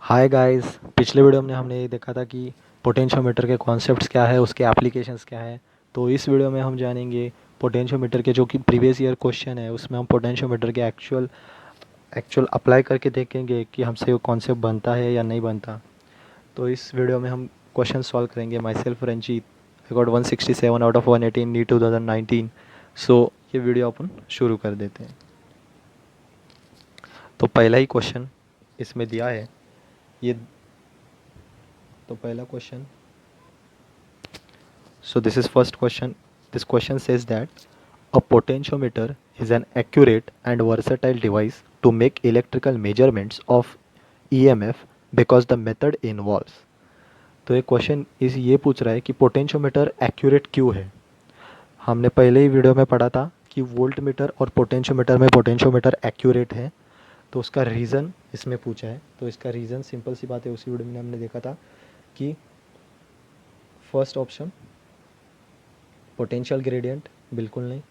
Hi guys. पिछले video में हमने ये देखा था कि पोटेंशियोमीटर के कॉन्सेप्ट्स क्या है, उसके एप्लीकेशंस क्या है। तो इस वीडियो में हम जानेंगे पोटेंशियोमीटर के जो कि प्रीवियस ईयर क्वेश्चन है, उसमें हम पोटेंशियोमीटर के एक्चुअल एक्चुअल अप्लाई करके देखेंगे कि हमसे वो कॉन्सेप्ट बनता है या नहीं बनता। तो इस वीडियो में हम क्वेश्चन सॉल्व करेंगे। Myself Ranjit, I got 167 out of 118 NEET 2019। So ये वीडियो अपन शुरू कर देते हैं। तो पहला ही क्वेश्चन इसमें दिया है ये। तो पहला question, so this is first question. This question says that a potentiometer is an accurate and versatile device to make electrical measurements of EMF because the method involves. तो ये क्वेश्चन इस ये पूछ रहा है कि पोटेंशियोमीटर एक्यूरेट क्यों है। हमने पहले ही वीडियो में पढ़ा था कि वोल्ट मीटर और पोटेंशियोमीटर में पोटेंशियोमीटर एक्यूरेट है। तो उसका रीज़न इसमें पूछा है। तो इसका रीज़न सिंपल सी बात है, उसी वीडियो में हमने देखा था कि फर्स्ट ऑप्शन पोटेंशियल ग्रेडियंट बिल्कुल नहीं।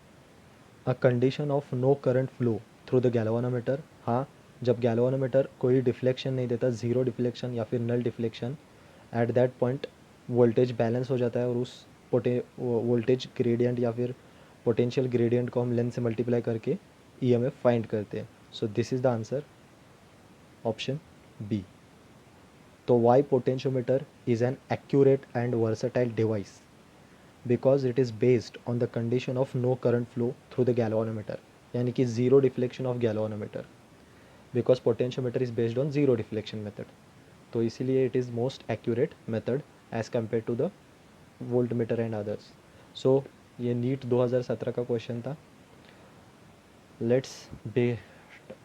A condition of no current flow through the galvanometer, हाँ, जब गैल्वानोमीटर कोई डिफ्लेक्शन नहीं देता, ज़ीरो डिफ्लेक्शन या फिर null deflection, at that point voltage balance हो जाता है और उस वोल्टेज ग्रेडियंट या फिर पोटेंशियल ग्रेडियंट को हम लेंथ से मल्टीप्लाई करके ईएमएफ फाइंड करते हैं। So this is the answer, option B. तो why potentiometer is an accurate and versatile device because it is based on the condition of no current flow through the galvanometer, यानी कि zero deflection of galvanometer, because potentiometer is based on zero deflection method. तो इसीलिए it is most accurate method as compared to the voltmeter and others. So ये NEET 2017 का question था। Let's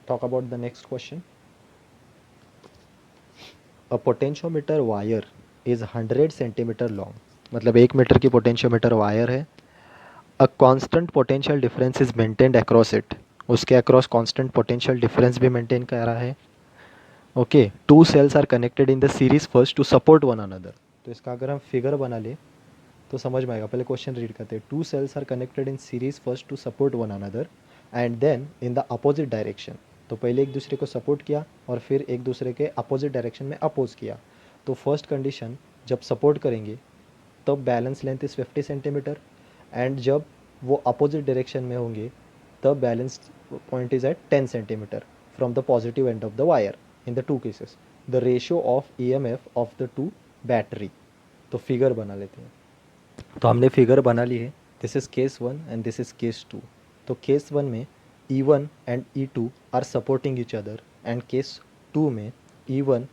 talk about the next question. A potentiometer wire is 100 centimetre long, मतलब 1 metre की potentiometer wire है। A constant potential difference is maintained across it, उसके across constant potential difference भी maintain कर रहा है। Okay, two cells are connected in the series first to support one another. तो इसका अगर हम फिगर बना ले तो समझ में आएगा। पहले क्वेश्चन रीड करते हैं। Two cells are connected in series first to support one another and then in the opposite direction. तो पहले एक दूसरे को सपोर्ट किया और फिर एक दूसरे के अपोजिट डायरेक्शन में अपोज किया। तो फर्स्ट कंडीशन, जब सपोर्ट करेंगे तब balance length is 50 centimetre, and जब वो अपोजिट डायरेक्शन में होंगे तब balance point is at 10 centimetre from the positive end of the wire in the two cases. The ratio of EMF of the two battery. तो figure बना लेते हैं। तो हमने फिगर बना ली है। This is case 1 and this is case 2। तो केस 1 में E1 and E2 are supporting each other, and case 2 में E1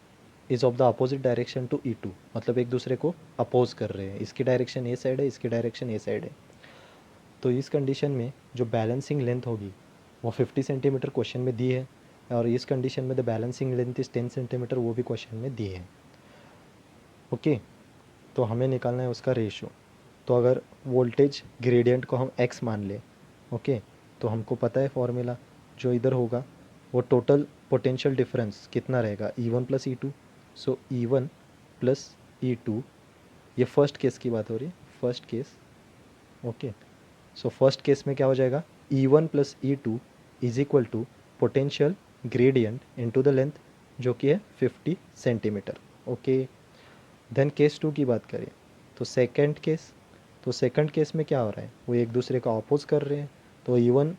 is of the opposite direction to E2, मतलब एक दूसरे को अपोज कर रहे हैं। इसकी डायरेक्शन ए साइड है, इसकी डायरेक्शन ए साइड है। तो इस कंडीशन में जो बैलेंसिंग लेंथ होगी वो 50 सेंटीमीटर क्वेश्चन में दी है, और इस कंडीशन में the balancing length is 10 centimetre, वो भी क्वेश्चन में दी है। ओके, तो हमें निकालना है उसका रेशियो। तो अगर वोल्टेज ग्रेडियंट को हम x मान लें, ओके, तो हमको पता है फॉर्मूला जो इधर होगा वो टोटल पोटेंशियल डिफरेंस कितना रहेगा, E1 प्लस E2। सो E1 प्लस E2, ये फर्स्ट केस की बात हो रही है, first case. Okay, so first case में क्या हो जाएगा, E1 plus E2 is equal to potential gradient into the length, जो कि है 50 सेंटीमीटर। ओके, देन केस 2 की बात करें तो सेकंड केस। तो सेकंड केस में क्या हो रहा है, वो एक दूसरे का अपोज कर रहे हैं। तो E1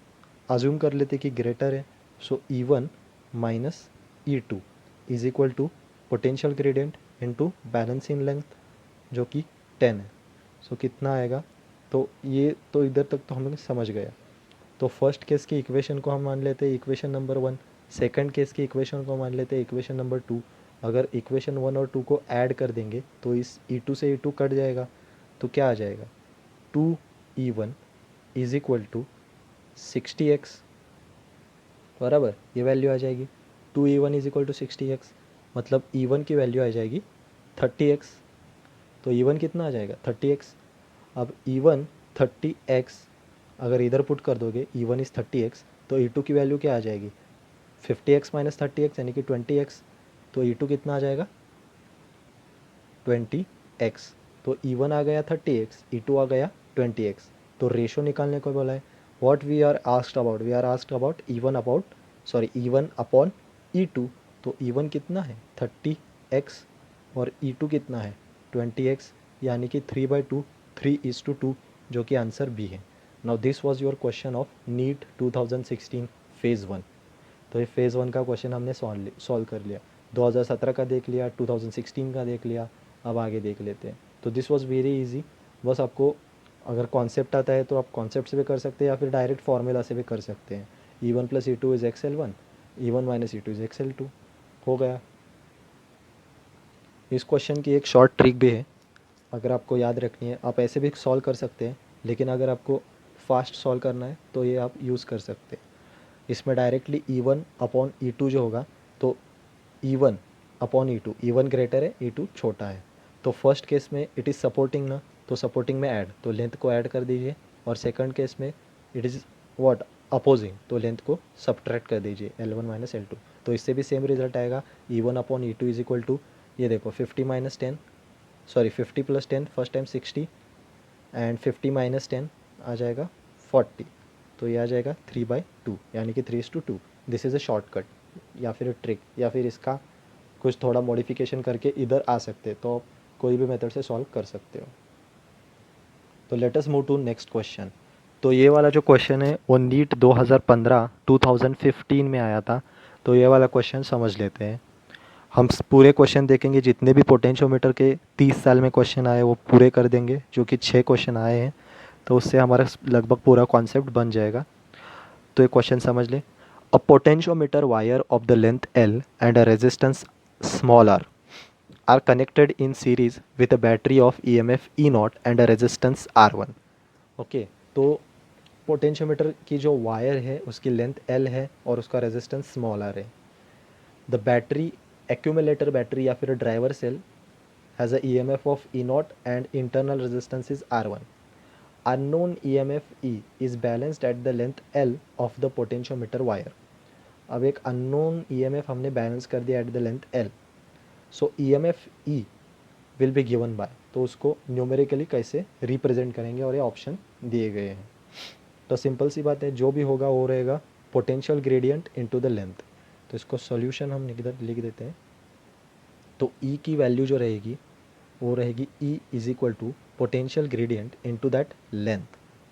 अज्यूम कर लेते कि ग्रेटर है। So E1 minus E2 is equal to potential gradient into balancing length, जो कि 10 है। सो कितना आएगा, तो ये तो इधर तक तो हम लोग समझ गया। तो फर्स्ट केस की इक्वेशन को हम मान लेते हैं इक्वेशन नंबर 1, सेकंड केस की इक्वेशन को मान लेते हैं इक्वेशन नंबर 2। अगर इक्वेशन 1 और 2 को ऐड कर देंगे तो इस E2 से E2 कट जाएगा, तो क्या आ जाएगा, 2E1 is equal to 60x, बराबर ये वैल्यू आ जाएगी। 2E1 is equal to 60x, मतलब E1 की वैल्यू आ जाएगी 30x। तो E1 कितना आ जाएगा, 30x। अब E1 30x अगर इधर पुट कर दोगे, E1 इज़ 30x, तो E2 की वैल्यू क्या आ जाएगी, 50x माइनस 30x यानी कि 20x। तो E2 कितना आ जाएगा, 20x। तो E1 आ गया 30x, E2 आ गया 20x। तो रेशो निकालने को बोला है। What we are asked about, we are asked about E1 upon E2। तो E1 कितना है 30x और E2 कितना है 20x, यानी कि 3/2, 3:2, जो कि आंसर बी है। Now this was your question of NEET 2016 phase 1। तो ये फेज़ 1 का क्वेश्चन हमने सॉल्व कर लिया। 2017 का देख लिया, 2016 का देख लिया, अब आगे देख लेते हैं। तो दिस वाज वेरी इजी। बस आपको अगर कॉन्सेप्ट आता है तो आप कॉन्सेप्ट से भी कर सकते हैं या फिर डायरेक्ट फार्मूला से भी कर सकते हैं। E1 + E2 is XL1, E1 - E2 is XL2, हो गया। इस क्वेश्चन की एक शॉर्ट ट्रिक भी है, अगर आपको याद रखनी है। आप ऐसे भी सॉल्व कर सकते हैं, लेकिन अगर आपको फास्ट सॉल्व करना है तो ये आप यूज़ कर सकते हैं। इसमें डायरेक्टली E1/E2 जो होगा, तो E1/E2, E1 ग्रेटर है, E2 छोटा है। तो फर्स्ट केस में इट इज़ सपोर्टिंग ना, तो सपोर्टिंग में ऐड, तो लेंथ को ऐड कर दीजिए। और सेकंड केस में इट इज़ व्हाट, अपोजिंग, तो लेंथ को सब्ट्रैक्ट कर दीजिए, L1 - L2। तो इससे भी सेम रिजल्ट आएगा। E1/E2 इज इक्वल टू, ये देखो 50 + 10, फर्स्ट टाइम 60 एंड 50 - 10 आ जाएगा 40। तो ये आ जाएगा 3/2, यानी कि 3:2। दिस इज़ अ शॉर्टकट या फिर ट्रिक, या फिर इसका कुछ थोड़ा मॉडिफिकेशन करके इधर आ सकते हैं। तो आप कोई भी मेथड से सॉल्व कर सकते हो। तो let us move to next question. तो ये वाला जो क्वेश्चन है वो नीट 2015 में आया था। तो ये वाला क्वेश्चन समझ लेते हैं। हम पूरे क्वेश्चन देखेंगे, जितने भी पोटेंशियोमीटर के 30 साल में क्वेश्चन आए वो पूरे कर देंगे, जो कि 6 क्वेश्चन आए हैं। तो उससे हमारा लगभग पूरा कॉन्सेप्ट बन जाएगा। तो ये क्वेश्चन समझ लें। अ potentiometer wire of the length L and a resistance small r are connected in series with a battery of EMF E0 and a resistance R1। Okay, तो पोटेंशियोमीटर की जो वायर है उसकी लेंथ L है और उसका रेजिस्टेंस स्मॉल r है। The battery, accumulator battery या फिर driver cell has a EMF of E0 and internal resistance is R1। Unknown EMF E is balanced at the length L of the potentiometer wire। अब एक unknown EMF हमने balance कर दिया at the length L। So EMF E will be given by, तो उसको numerically कैसे represent करेंगे, और ये ऑप्शन दिए गए हैं। तो सिंपल सी बात है, जो भी होगा वो रहेगा potential gradient into the length. तो इसको सॉल्यूशन हम लिख देते हैं। तो E की वैल्यू जो रहेगी वो रहेगी E is equal to potential gradient into that length,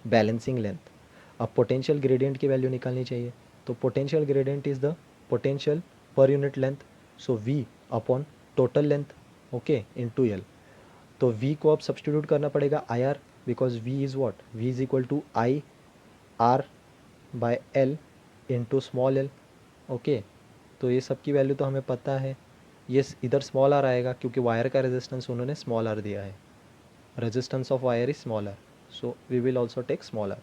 balancing length. अब पोटेंशियल ग्रेडियंट की वैल्यू निकालनी चाहिए। तो potential gradient is the potential per unit length, so V upon total length, okay, into L। तो V को अब substitute करना पड़ेगा IR, because V is what, V is equal to IR/L into small l, okay. तो ये सब की value तो हमें पता है। ये इधर स्मॉल r आएगा क्योंकि वायर का रेजिस्टेंस उन्होंने स्मॉल r दिया है। Resistance of wire is small r, so we will also take small r।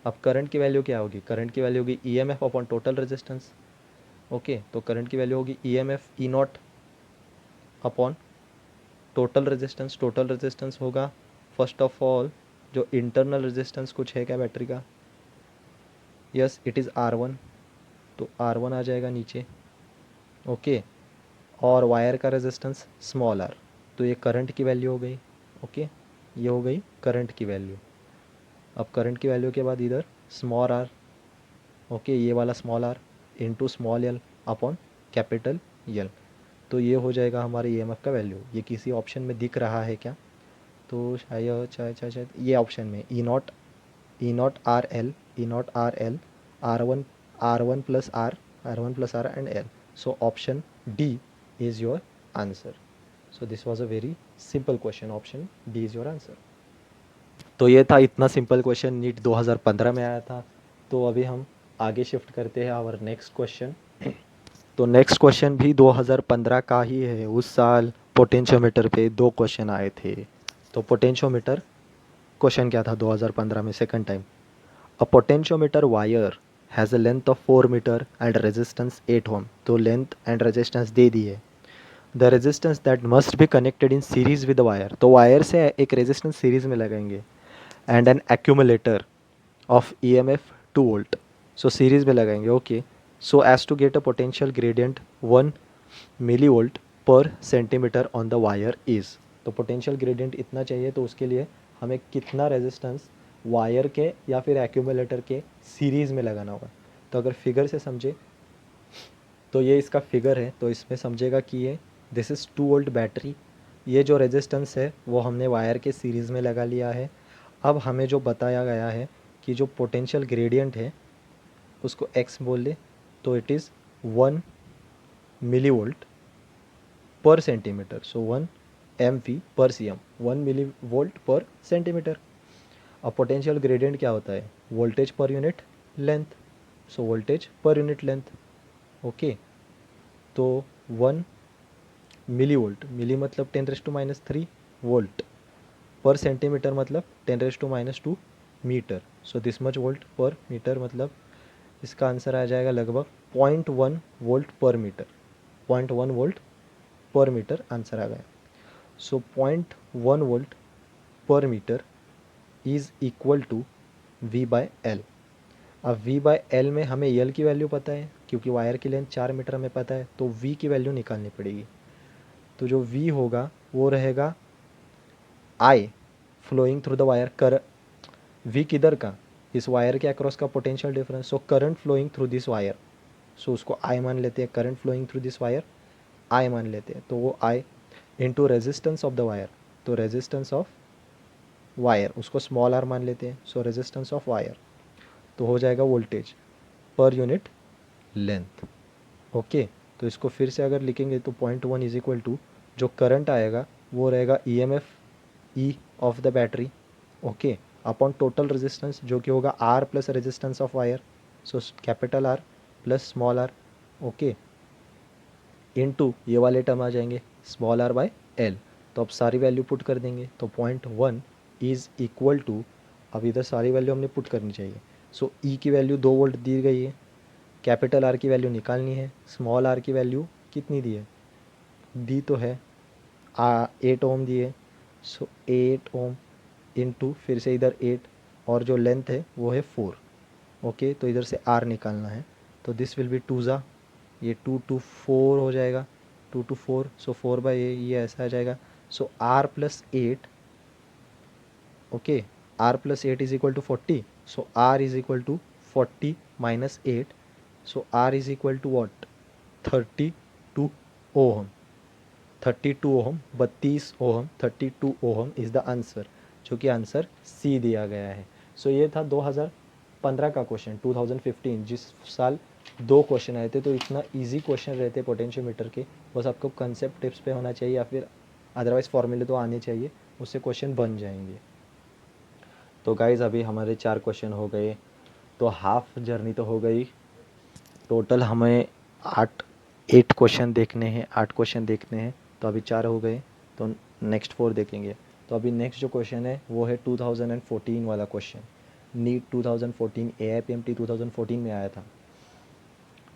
अब करंट की वैल्यू क्या होगी, करंट की वैल्यू होगी EMF upon total resistance, okay. तो करंट की वैल्यू होगी EMF E0 upon total resistance. Total resistance होगा फर्स्ट ऑफ ऑल जो इंटरनल रेजिस्टेंस कुछ है क्या बैटरी का, यस इट इज़ R1, तो R1 आ जाएगा नीचे, ओके। और वायर का रेजिस्टेंस स्मॉल r, तो ये करंट की वैल्यू हो गई, ओके। ये हो गई करंट की वैल्यू। अब करंट की वैल्यू के बाद इधर स्मॉल r, ओके, ये वाला small r into small l upon capital L। तो ये हो जाएगा हमारे EMF का वैल्यू। ये किसी ऑप्शन में दिख रहा है क्या, तो शायद शायद शायद शायद ये ऑप्शन में E0 RL, E0 RL, R1, R1 plus R, R1 plus R and L। So option D is your answer। So this was a very simple question, option D is your answer। तो ये था इतना simple question, NEET 2015 में आया था। तो अभी हम आगे शिफ्ट करते हैं आवर नेक्स्ट क्वेश्चन। तो नेक्स्ट क्वेश्चन भी 2015 का ही है। उस साल पोटेंशियोमीटर पे 2 क्वेश्चन आए थे। तो पोटेंशियोमीटर क्वेश्चन क्या था 2015 में second time. A potentiometer wire has a length of 4 metre and resistance 8 ohm. तो लेंथ एंड रेजिस्टेंस दे दी है। The resistance that must be connected in series with wire, तो वायर से एक रेजिस्टेंस सीरीज में लगाएंगे। And an accumulator of EMF 2 volt, so series में लगाएंगे, okay. So as to get a potential gradient 1 milli volt per centimetre on the wire is. तो potential gradient इतना चाहिए, तो उसके लिए हमें कितना रेजिस्टेंस वायर के या फिर एक्यूमुलेटर के सीरीज़ में लगाना होगा। तो अगर फिगर से समझे, तो ये इसका फिगर है, तो इसमें समझेगा कि ये दिस इज़ 2 वोल्ट बैटरी। ये जो रेजिस्टेंस है वो हमने वायर के सीरीज़ में लगा लिया है। अब हमें जो बताया गया है कि जो पोटेंशियल ग्रेडियंट है उसको एक्स बोल ले, तो it is 1 milli volt per centimetre. So 1 MV पर CM, 1 milli volt per centimetre. अब पोटेंशियल ग्रेडियंट क्या होता है? वोल्टेज पर यूनिट लेंथ। सो वोल्टेज पर यूनिट लेंथ। ओके, तो 1 मिली वोल्ट, मिली मतलब 10⁻³ वोल्ट, पर सेंटीमीटर मतलब 10⁻² metre. So this much volt per metre, मतलब इसका आंसर आ जाएगा लगभग 0.1 volt per metre. 0.1 volt per metre answer आ गया। So 0.1 volt per metre is equal to V/L। अब V/L में हमें L की वैल्यू पता है क्योंकि वायर की लेंथ 4 मीटर हमें पता है, तो V की वैल्यू निकालनी पड़ेगी। तो जो V होगा वो रहेगा I flowing through the wire. कर V किधर का? इस वायर के अक्रॉस का potential difference. So current flowing through this wire, so उसको I मान लेते हैं। Current flowing through this wire I मान लेते हैं, तो वो I into resistance of the wire, तो रेजिस्टेंस ऑफ वायर उसको स्मॉल r मान लेते हैं। सो रेजिस्टेंस ऑफ वायर, तो हो जाएगा वोल्टेज पर यूनिट लेंथ। ओके, तो इसको फिर से अगर लिखेंगे तो 0.1 इज इक्वल टू जो करंट आएगा वो रहेगा EMF E of the battery, okay, upon total resistance जो कि होगा R plus resistance of wire, so capital R plus small r, okay, into ये वाले टर्म आ जाएंगे स्मॉल r बाय L। तो अब सारी वैल्यू पुट कर देंगे, तो 0.1 इज़ इक्वल टू, अब इधर सारी वैल्यू हमने पुट करनी चाहिए। सो E की वैल्यू 2 वोल्ट दी गई है, कैपिटल R की वैल्यू निकालनी है, स्मॉल r की वैल्यू कितनी दी है? दी तो है 8 ओम दी है। सो 8 ओम इनटू फिर से इधर 8, और जो लेंथ है वो है 4। ओके, तो इधर से R निकालना है, तो दिस विल बी 2 ज़ा, ये 2 to 4 हो जाएगा, 2 to 4, सो 4/8 ये ऐसा आ जाएगा। So R plus 8, okay, R plus 8 is equal to 40। So R is equal to 40 minus 8, so R is equal to what? 32 ohm. 32 ohm, 32 ohm, 32 ohm is the answer, जो कि आंसर सी दिया गया है। सो ये था 2015 का क्वेश्चन, 2015 जिस साल 2 क्वेश्चन आए थे। तो इतना इजी क्वेश्चन रहते पोटेंशियोमीटर के, बस आपको कंसेप्ट टिप्स पे होना चाहिए या फिर अदरवाइज़ फॉर्मूले तो आने चाहिए, उससे क्वेश्चन बन जाएंगे। तो गाइज़ अभी हमारे 4 क्वेश्चन हो गए, तो हाफ जर्नी तो हो गई। टोटल हमें 8 क्वेश्चन देखने हैं, 8 क्वेश्चन देखने हैं, तो अभी 4 हो गए, तो नेक्स्ट 4 देखेंगे। तो अभी नेक्स्ट जो क्वेश्चन है वो है 2014 वाला क्वेश्चन, नीट 2014, AIPMT 2014 में आया था।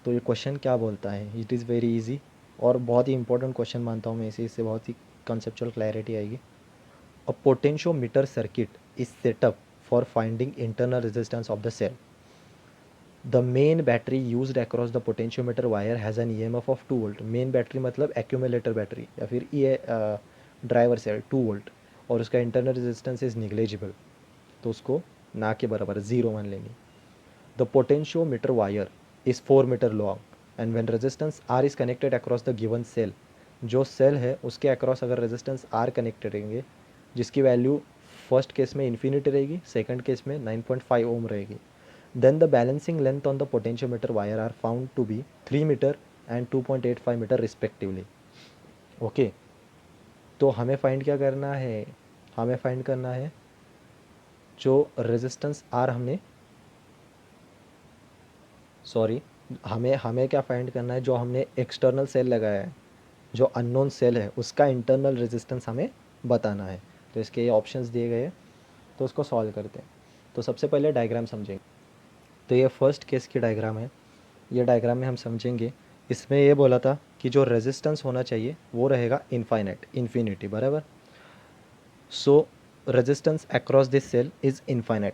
तो ये क्वेश्चन क्या बोलता है? इट इज़ वेरी इजी और बहुत ही इंपॉर्टेंट क्वेश्चन मानता हूँ मैं इसे, इससे बहुत ही कंसेप्चुअल क्लैरिटी आएगी। A potentiometer circuit is set up for finding internal resistance of the cell. The main battery used across the potentiometer wire has an EMF of 2 volt. Main battery मतलब accumulator battery या फिर ये driver cell 2 volt, और उसका internal resistance is negligible, तो उसको ना के बराबर 0 मान लेंगे। The potentiometer wire is 4 metre long and when resistance R is connected across the given cell. जो सेल है उसके अक्रॉस अगर रेजिस्टेंस R कनेक्टेड रहेंगे, जिसकी वैल्यू फर्स्ट केस में इन्फिनिटी रहेगी, सेकंड केस में 9.5 ओम रहेगी, then the balancing length on the potentiometer wire are found to be 3 meter and 2.85 metre respectively. Okay, तो हमें फाइंड क्या करना है? हमें फाइंड करना है जो रेजिस्टेंस आर हमने, सॉरी, हमें हमें क्या फाइंड करना है? जो हमने एक्सटर्नल सेल लगाया है, जो अननोन सेल है, उसका इंटरनल रेजिस्टेंस हमें बताना है। तो इसके ये ऑप्शंस दिए गए हैं, तो उसको सॉल्व करते हैं। तो सबसे पहले डायग्राम समझेंगे। तो ये फर्स्ट केस की डायग्राम है, ये डायग्राम में हम समझेंगे। इसमें ये बोला था कि जो रेजिस्टेंस होना चाहिए वो रहेगा इनफाइनाइट, इन्फिनिटी, बराबर। So resistance across this cell is infinite,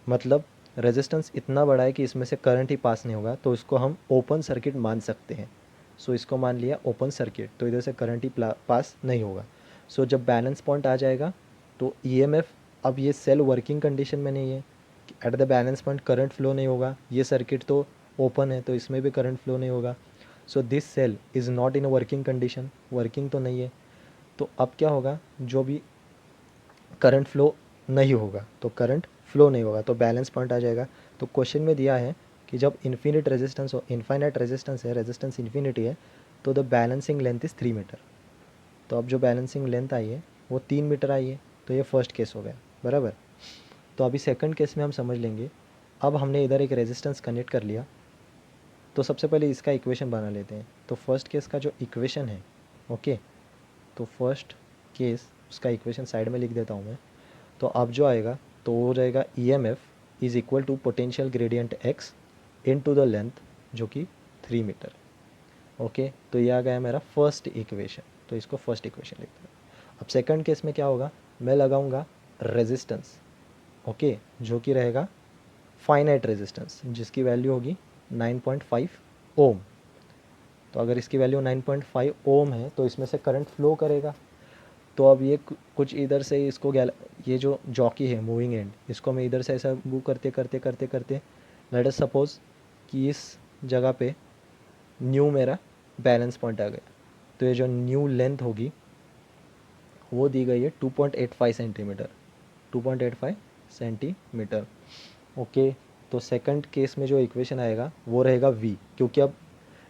मतलब रेजिस्टेंस इतना बड़ा है कि इसमें से करंट ही पास नहीं होगा, तो इसको हम ओपन सर्किट मान सकते हैं। सो इसको मान लिया ओपन सर्किट, तो इधर से करंट ही पास नहीं होगा। सो जब बैलेंस पॉइंट आ जाएगा तो EMF, अब ये सेल वर्किंग कंडीशन में नहीं है, at the balance point current flow नहीं होगा, ये सर्किट तो ओपन है तो इसमें भी करंट फ्लो नहीं होगा। So this cell is not in a working condition, working तो नहीं है। तो अब क्या होगा, जो भी करंट फ्लो नहीं होगा, तो करंट फ्लो नहीं होगा तो बैलेंस पॉइंट आ जाएगा। तो क्वेश्चन में दिया है कि जब इन्फिनिट रेजिस्टेंस हो, इनफाइनाइट रेजिस्टेंस है, रेजिस्टेंस इन्फिनिटी है, तो the balancing length is 3 metre. तो अब जो बैलेंसिंग लेंथ आई है वो 3 मीटर आई है। तो ये फर्स्ट केस हो गया, बराबर। तो अभी सेकंड केस में हम समझ लेंगे। अब हमने इधर एक रेजिस्टेंस कनेक्ट कर लिया, तो सबसे पहले इसका इक्वेशन बना लेते हैं। तो फर्स्ट केस का जो इक्वेशन है, ओके, तो फर्स्ट केस उसका इक्वेशन साइड में लिख देता हूँ मैं। तो अब जो आएगा तो वो रहेगा E M F is equal to potential gradient X into the length, जो कि 3 मीटर। ओके, तो ये आ गया मेरा फर्स्ट इक्वेशन। तो इसको फर्स्ट इक्वेशन लिखते हैं। अब सेकंड केस में क्या होगा, मैं लगाऊंगा रेजिस्टेंस, ओके, जो कि रहेगा फाइनाइट रेजिस्टेंस, जिसकी वैल्यू होगी 9.5 ओम। तो अगर इसकी वैल्यू 9.5 ओम है तो इसमें से करंट फ्लो करेगा। तो अब ये कुछ इधर से इसको ये जो जॉकी है मूविंग एंड, इसको मैं इधर से ऐसा मूव करते करते करते करते, लेट अस सपोज कि इस जगह पे न्यू मेरा बैलेंस पॉइंट आ गया। तो ये जो न्यू लेंथ होगी वो दी गई है 2.85 सेंटीमीटर, 2.85 सेंटीमीटर। ओके, तो सेकंड केस में जो इक्वेशन आएगा वो रहेगा v, क्योंकि अब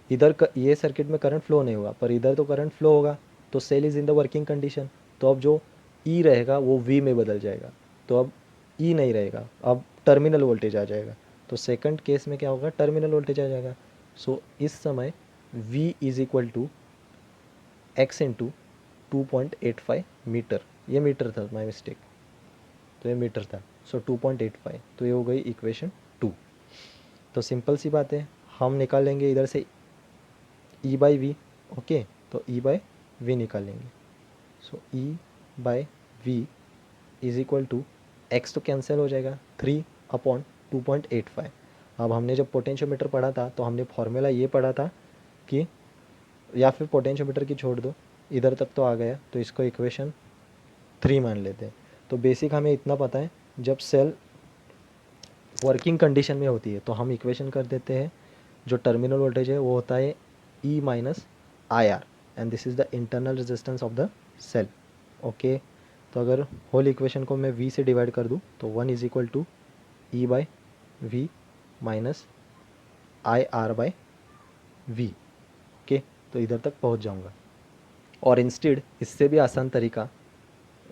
इधर ये सर्किट में करंट फ्लो नहीं होगा पर इधर तो करंट फ्लो होगा, तो cell is in the working condition. तो अब जो E रहेगा वो V में बदल जाएगा। तो अब E नहीं रहेगा, अब टर्मिनल वोल्टेज आ जाएगा। तो सेकंड केस में क्या होगा, टर्मिनल वोल्टेज आ जाएगा। सो इस समय V is equal to X into 2.85 metre, ये मीटर था, माई मिस्टेक, तो ये मीटर था। सो 2.85, तो ये हो गई इक्वेशन 2। तो सिंपल सी बात है, हम निकालेंगे इधर से ई बाई वी, ओके, तो ई बाई वी निकालेंगे। So E by V is equal to X तो कैंसिल हो जाएगा, 3/2.85। अब हमने जब पोटेंशियोमीटर पढ़ा था तो हमने फॉर्मूला ये पढ़ा था कि, या फिर पोटेंशियोमीटर की छोड़ दो, इधर तक तो आ गया, तो इसको इक्वेशन 3 मान लेते हैं। तो बेसिक हमें इतना पता है, जब सेल वर्किंग कंडीशन में होती है तो हम इक्वेशन कर देते हैं, जो टर्मिनल वोल्टेज है वो होता है E minus I R, and this is the internal resistance of the cell. Okay, तो अगर होल इक्वेशन को मैं वी से डिवाइड कर दूँ तो 1 is equal to E by V minus I R by V. Okay, तो इधर तक पहुंच जाऊंगा। और इंस्टेड इससे भी आसान तरीका,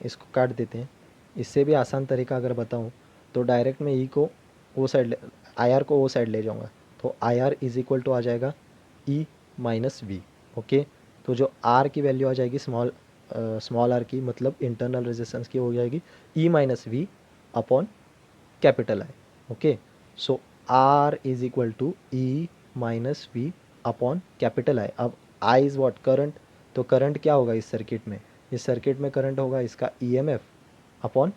इसको काट देते हैं, इससे भी आसान तरीका अगर बताऊं तो डायरेक्ट मैं ई को ओ साइड, आई आर को ओ साइड ले जाऊंगा। तो I R is equal to आ जाएगा ई माइनस वी। ओके, तो जो आर की वैल्यू आ जाएगी स्मॉल आर की, मतलब इंटरनल रेजिस्टेंस की, हो जाएगी E minus V upon capital I. Okay, so R is equal to E minus V upon capital I. अब आई इज़ व्हाट, करंट। तो करंट क्या होगा इस सर्किट में, इस सर्किट में करंट होगा इसका E M F upon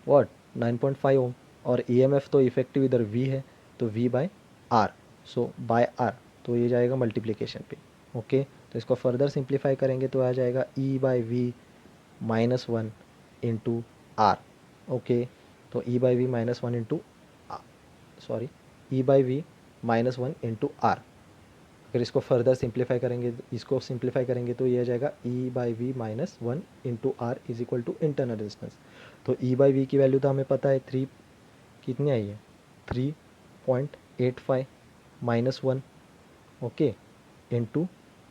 what, 9.5 ohm. और ई एम एफ तो इफेक्टिव इधर वी है, तो V by R, so by R, तो ये जाएगा मल्टीप्लिकेशन पे। ओके, तो इसको फर्दर सिंप्लीफाई करेंगे तो आ जाएगा E by V -1 into R. Okay, तो E by V -1 into, sorry, E by V -1 into R. अगर इसको फर्दर सिंप्लीफाई करेंगे, इसको सिंप्लीफाई करेंगे तो ये आ जाएगा E by V -1 into R is equal to internal resistance. तो ई बाई वी की वैल्यू तो हमें पता है, 3 कितनी आई है, 3.85 -1, ओके, इंटू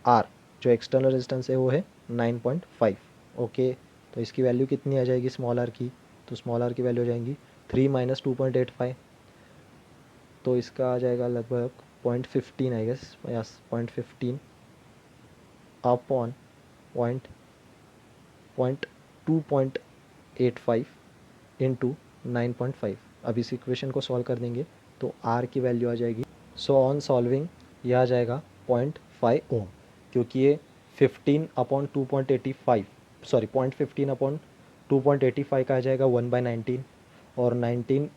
आर, जो एक्सटर्नल रेजिस्टेंस है वो है 9.5। ओके, तो इसकी वैल्यू कितनी आ जाएगी स्मॉल आर की, तो स्मॉल आर की वैल्यू हो जाएंगी 3 - 2.85, तो इसका आ जाएगा लगभग 0.15 I guess, yes 0.15 upon point 2.85 into 9.5। अब इस इक्वेशन को सॉल्व कर देंगे तो आर की वैल्यू आ जाएगी, सो ऑन सॉल्विंग यह आ जाएगा 0.5 ओम, क्योंकि ये 15/2.85, सॉरी 0.15 अपॉन 2.85 का आ जाएगा 1/19, और 19,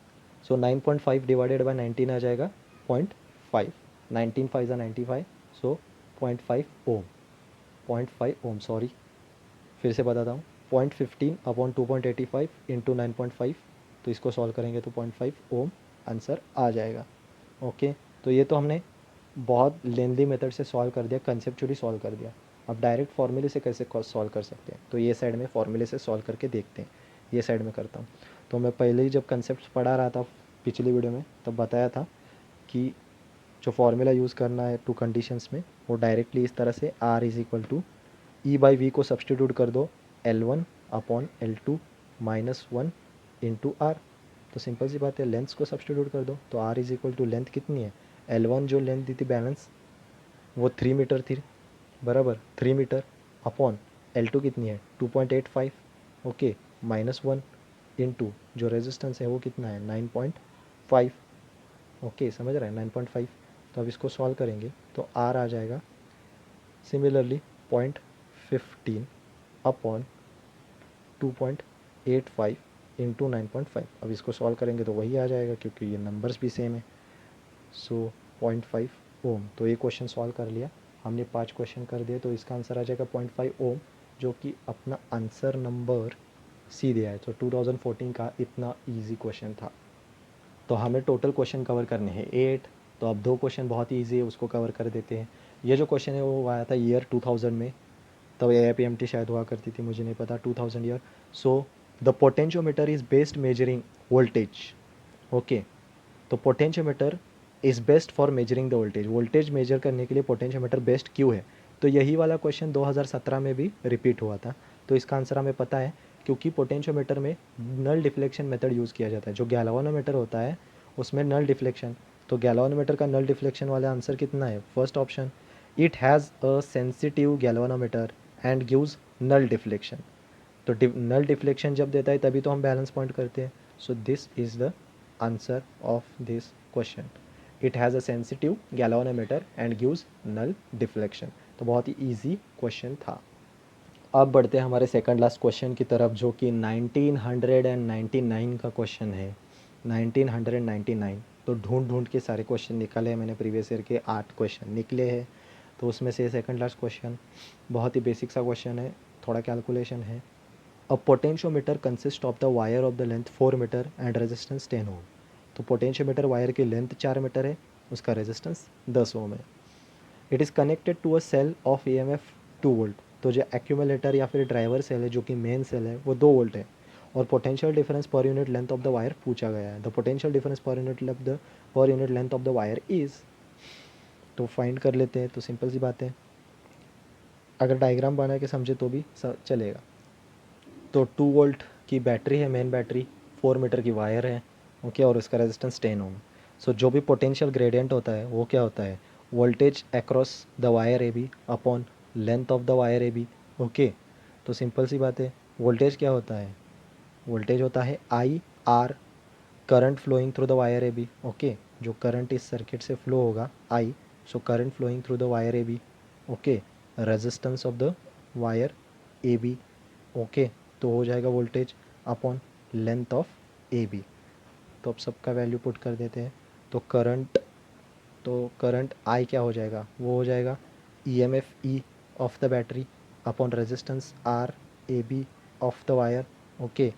सो 9.5 डिवाइडेड बाय 19 आ जाएगा 0.5, 19 5 ज़ा 95, सो 0.5 ओम, 0.5 ओम, सॉरी फिर से बताता हूँ, 0.15 अपॉन 2.85 इंटू 9.5, तो इसको सॉल्व करेंगे तो 0.5 ओम आंसर आ जाएगा। ओके, तो ये तो हमने बहुत लेंदी मेथड से सॉल्व कर दिया, कंसेप्चुअली सॉल्व कर दिया। अब डायरेक्ट फॉर्मूले से कैसे सॉल्व कर सकते हैं, तो ये साइड में फॉर्मूले से सॉल्व करके देखते हैं। ये साइड में करता हूँ। तो मैं पहले ही जब कंसेप्ट पढ़ा रहा था पिछली वीडियो में, तब बताया था कि जो फॉर्मूला यूज़ करना है टू कंडीशंस में, वो डायरेक्टली इस तरह से R is equal to E by V को सब्सटीट्यूट कर दो L1 upon L2 minus 1 into R. तो सिंपल सी बात है, लेंथ्स को सब्सटीट्यूट कर दो, तो R is equal to length कितनी है, L1 जो लेंथ दी थी बैलेंस वो 3 मीटर थी, बराबर 3 मीटर, अपॉन L2 कितनी है 2.85, ओके, माइनस 1 इंटू जो रेजिस्टेंस है वो कितना है 9.5, ओके समझ रहे हैं 9.5। तो अब इसको सॉल्व करेंगे तो R आ जाएगा सिमिलरली 0.15 अपॉन 2.85 इंटू 9.5। अब इसको सॉल्व करेंगे तो वही आ जाएगा क्योंकि ये नंबर्स भी सेम है। सो 0.5 ओम। तो ये क्वेश्चन सॉल्व कर लिया हमने, 5 क्वेश्चन कर दिए, तो इसका आंसर आ जाएगा 0.5 ओम, जो कि अपना आंसर नंबर सी दिया है। तो 2014 का इतना इजी क्वेश्चन था। तो हमें टोटल क्वेश्चन कवर करने हैं 8। तो अब 2 क्वेश्चन बहुत ही ईजी है, उसको कवर कर देते हैं। ये जो क्वेश्चन है वो आया था ईयर 2000 में, तब AIPMT शायद हुआ करती थी, मुझे नहीं पता, 2000 year. So the potentiometer is best measuring voltage, okay. तो potentiometer is best for measuring the voltage, voltage measure करने के लिए पोटेंशियोमीटर बेस्ट क्यों है। तो यही वाला क्वेश्चन 2017 में भी रिपीट हुआ था। तो इसका आंसर हमें पता है, क्योंकि पोटेंशियोमीटर में नल डिफ्लेक्शन मेथड यूज़ किया जाता है। जो गैल्वानोमीटर होता है उसमें नल डिफ्लेक्शन, तो गैल्वानोमीटर का नल डिफ्लेक्शन वाला आंसर कितना है, first option. It has a sensitive galvanometer and gives null deflection. तो नल डिफ्लेक्शन जब देता है तभी तो हम बैलेंस पॉइंट करते हैं। So this is the answer of this question. It has a sensitive galvanometer and gives null deflection. तो बहुत ही ईजी क्वेश्चन था। अब बढ़ते हैं हमारे सेकंड लास्ट क्वेश्चन की तरफ, जो कि 1999 का क्वेश्चन है। 1999। तो ढूंढ ढूंढ के सारे क्वेश्चन निकाले हैं मैंने, प्रीवियस ईयर के 8 क्वेश्चन निकले हैं। तो उसमें से सेकंड लास्ट क्वेश्चन बहुत ही बेसिक सा क्वेश्चन है, थोड़ा कैलकुलेशन है। A potentiometer consist of the wire of the length 4 metre and resistance 10 ohm. तो पोटेंशियोमीटर वायर की लेंथ 4 मीटर है, उसका रेजिस्टेंस 10 ओम है। It is connected to a cell of EMF 2 volt. तो जो एक्यूमुलेटर या फिर ड्राइवर सेल है, जो कि मेन सेल है, वो 2 वोल्ट है। और पोटेंशियल डिफरेंस पर unit length of the wire पूछा गया है। द पोटेंशियल डिफरेंस पर unit length of the wire is. तो फाइंड कर लेते हैं। तो सिंपल सी बात है, अगर डायग्राम बना के समझे तो भी चलेगा। तो 2 वोल्ट की बैटरी है, मेन बैटरी, 4 मीटर की वायर है, ओके, और उसका रेजिस्टेंस 10 ओम। सो जो भी पोटेंशियल ग्रेडियंट होता है वो क्या होता है, voltage across the wire A B upon length of the wire A B, okay. तो सिंपल सी बात है, वोल्टेज क्या होता है, वोल्टेज होता है I R, current flowing through the wire A B, okay. जो करंट इस सर्किट से फ्लो होगा I, so current flowing through the wire A B, okay. Resistance of the wire A B, okay. तो हो जाएगा voltage upon length of A B. तो अब सबका वैल्यू पुट कर देते हैं। तो करंट आई क्या हो जाएगा, वो हो जाएगा EMF E of the battery upon resistance R A B of the wire, okay.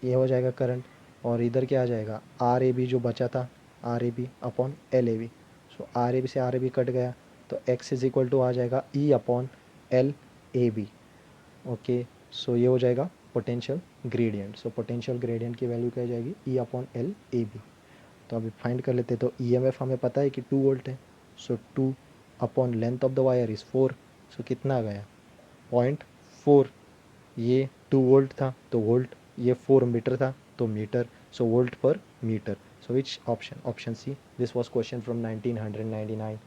ये हो जाएगा करंट। और इधर क्या आ जाएगा, आर ए बी जो बचा था, R A B upon L A B. So R A B से आर ए बी कट गया, तो एक्स इज इक्वल टू आ जाएगा E upon L A B, okay. So ये हो जाएगा potential gradient. So potential gradient की value क्या हो जाएगी, E upon L A B. तो अभी फाइंड कर लेते हैं। तो EMF हमें पता है कि 2 वोल्ट है। सो 2 upon length of the wire is 4। सो कितना आ गया, 0.4। ये 2 वोल्ट था तो वोल्ट, ये 4 मीटर था तो metre, so volt per metre. So which option, option C. This was question from 1999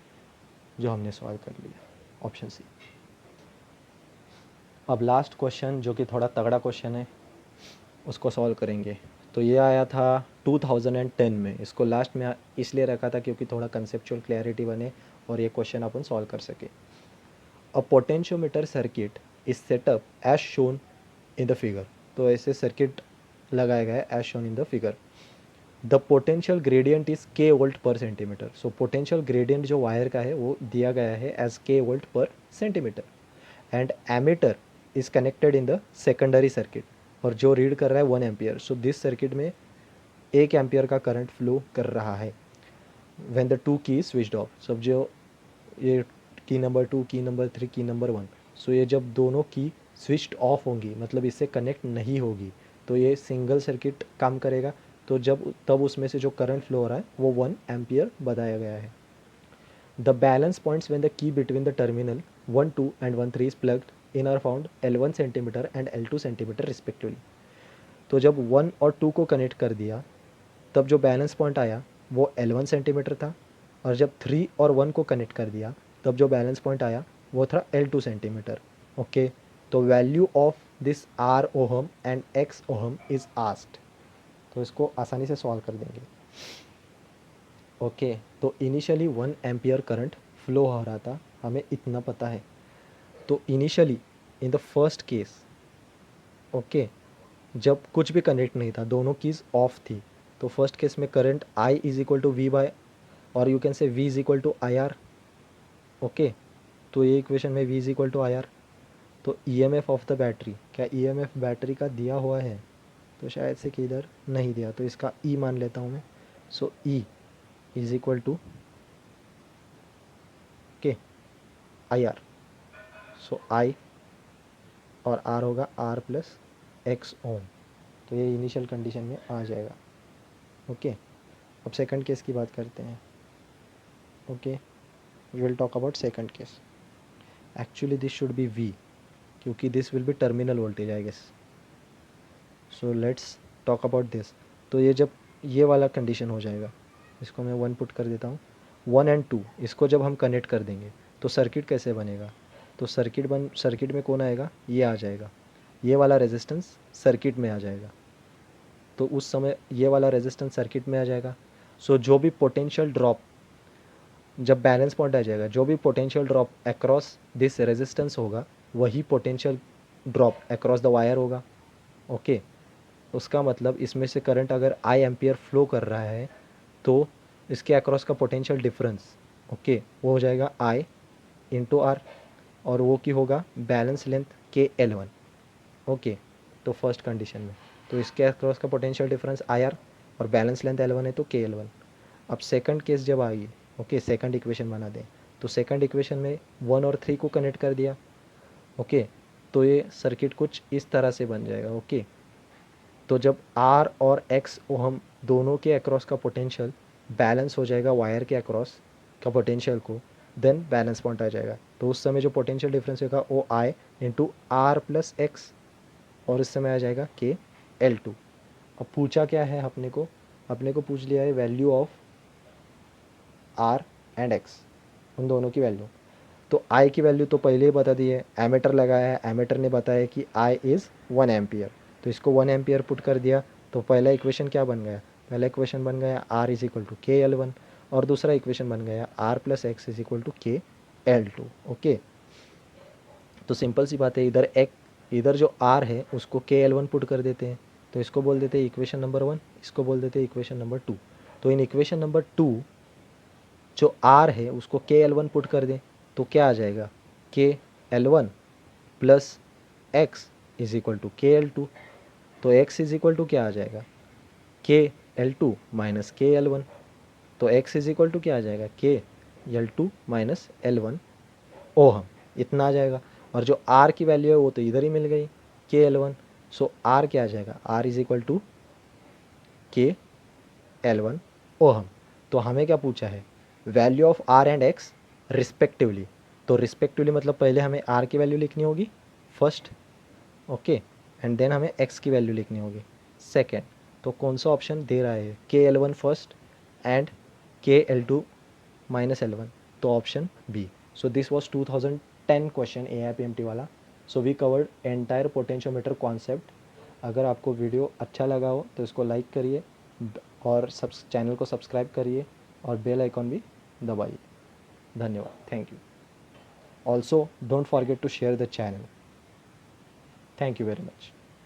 जो हमने सॉल्व कर लिया, ऑप्शन सी। अब लास्ट क्वेश्चन जो कि थोड़ा तगड़ा क्वेश्चन है, उसको सॉल्व करेंगे। तो ये आया था 2010 में। इसको लास्ट में इसलिए रखा था क्योंकि थोड़ा कंसेप्चुअल क्लैरिटी बने और ये क्वेश्चन अपन सॉल्व कर सके। A potentiometer circuit is set up as shown in the figure. तो ऐसे सर्किट लगाया गया है as shown in the figure. The potential gradient is K volt per centimetre. So potential gradient जो वायर का है वो दिया गया है as K volt per centimetre. And ammeter is connected in the secondary circuit, और जो रीड कर रहा है 1 एम्पियर। सो दिस सर्किट में 1 एम्पियर का करंट फ्लो कर रहा है। व्हेन द टू की स्विच्ड ऑफ, सब जो ये की नंबर 2, की नंबर 3, की नंबर 1, सो ये जब दोनों की स्विच्ड ऑफ होंगी, मतलब इससे कनेक्ट नहीं होगी, तो ये सिंगल सर्किट काम करेगा। तो जब तब उसमें से जो करंट फ्लो हो रहा है वो 1 एम्पियर बताया गया है। The balance points when the key between the terminal 1 2 and 1 3 is plugged in are found L1 centimetre and L2 centimetre respectively. तो जब 1 और 2 को कनेक्ट कर दिया, तब जो बैलेंस पॉइंट आया वो L1 सेंटीमीटर था, और जब 3 और 1 को कनेक्ट कर दिया, तब जो बैलेंस पॉइंट आया वो था L2 सेंटीमीटर। ओके, तो value of this R ohm and X ohm is asked. तो इसको आसानी से सॉल्व कर देंगे। ओके, तो इनिशियली 1 एम्पियर करंट फ्लो हो रहा था, हमें इतना पता है। तो initially in the first case, okay, जब कुछ भी कनेक्ट नहीं था, दोनों कीज़ ऑफ थी, तो फर्स्ट केस में current I is equal to V by, और you can say V is equal to I R. Okay, तो ये इक्वेशन में V इज इक्वल टू आई आर। तो EMF ऑफ द बैटरी, क्या EMF बैटरी का दिया हुआ है? तो शायद से कि इधर नहीं दिया, तो इसका E मान लेता हूँ मैं। सो E इज इक्वल टू के आई आर। सो I और R होगा R प्लस एक्स ओम। तो ये इनिशियल कंडीशन में आ जाएगा। ओके, अब सेकंड केस की बात करते हैं। Okay, we will talk about second case. Actually this should be V, क्योंकि this will be terminal voltage I guess. So let's talk about this. तो ये जब ये वाला कंडीशन हो जाएगा, इसको मैं 1 पुट कर देता हूँ। 1 एंड 2 इसको जब हम कनेक्ट कर देंगे तो सर्किट कैसे बनेगा? तो सर्किट में कौन आएगा? ये आ जाएगा, ये वाला रेजिस्टेंस सर्किट में आ जाएगा। तो उस समय ये वाला रेजिस्टेंस सर्किट में आ जाएगा। सो जो भी पोटेंशियल ड्रॉप, जब बैलेंस पॉइंट आ जाएगा, जो भी potential drop across this resistance होगा, वही potential drop across the wire होगा। ओके, उसका मतलब इसमें से करंट अगर I एम्पियर फ्लो कर रहा है, तो इसके अक्रॉस का पोटेंशियल डिफरेंस, ओके, वो हो जाएगा I इंटू आर, और वो की होगा बैलेंस लेंथ KL1। ओके, तो फर्स्ट कंडीशन में तो इसके अक्रॉस का पोटेंशियल डिफरेंस IR, और बैलेंस लेंथ L1 है तो KL1। अब सेकंड केस जब आएगी, ओके, सेकंड इक्वेशन बना दें। तो सेकंड इक्वेशन में 1 और 3 को कनेक्ट कर दिया। ओके, तो ये सर्किट कुछ इस तरह से बन जाएगा। ओके, तो जब R और X ओहम दोनों के अक्रॉस का पोटेंशियल बैलेंस हो जाएगा वायर के अक्रॉस का पोटेंशियल को, देन बैलेंस पॉइंट आ जाएगा। तो उस समय जो पोटेंशियल डिफरेंस होगा वो I into R plus X, और इस समय आ जाएगा KL2। अब पूछा क्या है अपने को पूछ लिया है value of R and X, उन दोनों की वैल्यू। तो I की वैल्यू तो पहले ही बता दी है, एमीटर लगाया है, एमीटर ने बताया कि I इज़ 1 एम्पियर, तो इसको 1 एम्पियर पुट कर दिया। तो पहला इक्वेशन क्या बन गया? पहला इक्वेशन बन गया R is equal to KL1, और दूसरा इक्वेशन बन गया R plus X is equal to KL2। Okay, तो सिंपल सी बात है, इधर जो R है उसको KL1 पुट कर देते हैं, तो इसको बोल देते हैं इक्वेशन नंबर 1, इसको बोल देते हैं इक्वेशन नंबर 2। तो इन इक्वेशन नंबर 2 जो R है उसको KL1 पुट कर दें, तो क्या आ जाएगा? KL1 plus X is equal to KL2। तो x इज इक्वल टू क्या आ जाएगा? KL2 minus KL1। तो x इज इक्वल टू क्या आ जाएगा? KL2 माइनस L1 ओहम, इतना आ जाएगा। और जो R की वैल्यू है वो तो इधर ही मिल गई, KL1। सो R क्या आ जाएगा? R is equal to KL1 ohm. तो हमें क्या पूछा है? Value of R and X respectively. तो रिस्पेक्टिवली मतलब पहले हमें R की वैल्यू लिखनी होगी फर्स्ट, ओके, एंड देन हमें X की वैल्यू लिखनी होगी सेकेंड। तो कौन सा ऑप्शन दे रहा है? KL1 first and KL2 minus L1, तो option B. So this was 2010 question AIPMT वाला। So we covered entire potentiometer concept. अगर आपको वीडियो अच्छा लगा हो तो इसको लाइक करिए, और चैनल को सब्सक्राइब करिए, और बेल आइकॉन भी दबाइए। धन्यवाद, thank you. Also don't forget to share the channel. Thank you very much.